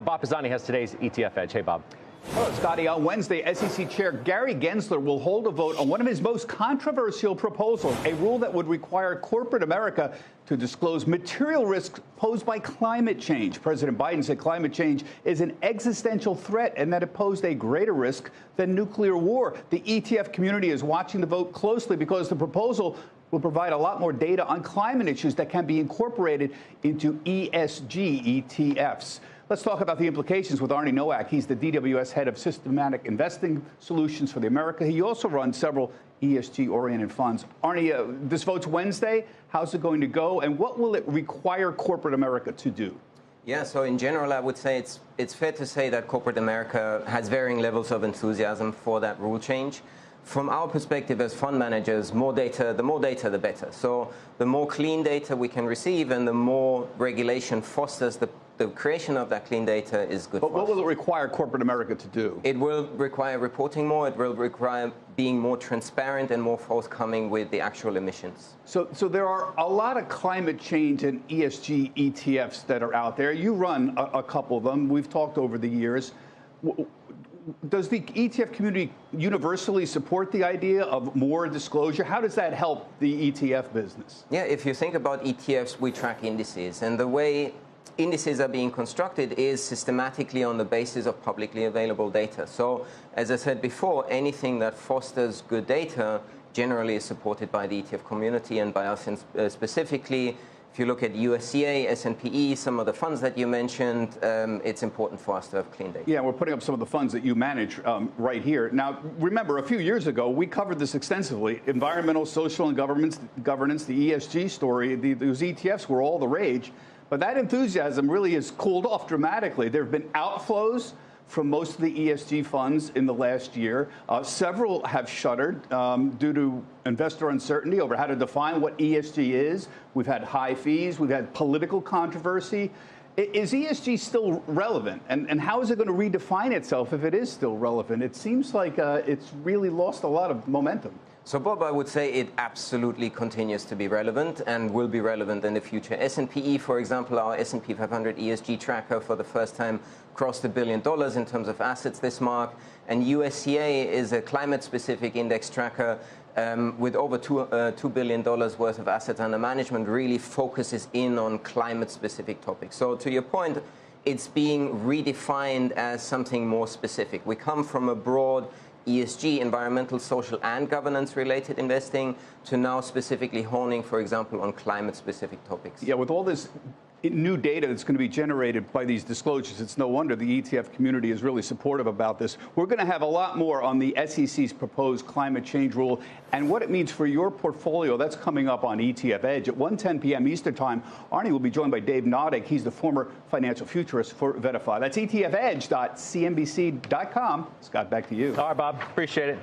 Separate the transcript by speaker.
Speaker 1: Bob Pisani has today's ETF Edge. Hey, Bob.
Speaker 2: Hello, Scotty. On Wednesday, SEC Chair Gary Gensler will hold a vote on one of his most controversial proposals, a rule that would require corporate America to disclose material risks posed by climate change. President Biden said climate change is an existential threat and that it posed a greater risk than nuclear war. The ETF community is watching the vote closely because the proposal will provide a lot more data on climate issues that can be incorporated into ESG ETFs. Let's talk about the implications with Arne Noack. He's the DWS head of systematic investing solutions for the America. He also runs several ESG-oriented funds. Arne, this vote's Wednesday. How's it going to go, and what will it require corporate America to do?
Speaker 3: Yeah, so in general, I would say it's fair to say that corporate America has varying levels of enthusiasm for that rule change. From our perspective as fund managers, the more data, the better. So the more clean data we can receive and the more regulation fosters the creation of that clean data is good for us.
Speaker 2: But what will it require corporate America to do?
Speaker 3: It will require reporting more. It will require being more transparent and more forthcoming with the actual emissions.
Speaker 2: So there are a lot of climate change and ESG ETFs that are out there. You run a couple of them. We've talked over the years. Does the ETF community universally support the idea of more disclosure? How does that help the ETF business?
Speaker 3: Yeah, if you think about ETFs, we track indices. And the way indices are being constructed is systematically on the basis of publicly available data. So, as I said before, anything that fosters good data generally is supported by the ETF community and by us specifically. If you look at USCA, S&P, some of the funds that you mentioned, it's important for us to have clean data.
Speaker 2: Yeah, we're putting up some of the funds that you manage right here. Now, remember, a few years ago, we covered this extensively. Environmental, social, and governance, the ESG story, those ETFs were all the rage. But that enthusiasm really has cooled off dramatically. There have been outflows from most of the ESG funds in the last year. Several have shuttered due to investor uncertainty over how to define what ESG is. We've had high fees. We've had political controversy. Is ESG still relevant? And how is it going to redefine itself if it is still relevant? It seems like it's really lost a lot of momentum.
Speaker 3: So, Bob, I would say it absolutely continues to be relevant and will be relevant in the future. S&P, for example, our S&P 500 ESG tracker for the first time crossed $1 billion in terms of assets this mark. And USCA is a climate-specific index tracker with over $2 billion worth of assets under management, really focuses in on climate-specific topics. So to your point, it's being redefined as something more specific. We come from a broad ESG, environmental, social, and governance-related investing, to now specifically honing, for example, on climate-specific topics.
Speaker 2: Yeah, with all this new data that's going to be generated by these disclosures, it's no wonder the ETF community is really supportive about this. We're going to have a lot more on the SEC's proposed climate change rule and what it means for your portfolio. That's coming up on ETF Edge at 1:10 p.m. Eastern Time. Arne will be joined by Dave Noack. He's the former financial futurist for Verify. That's etfedge.cnbc.com. Scott, back to you.
Speaker 1: All right, Bob. Appreciate it.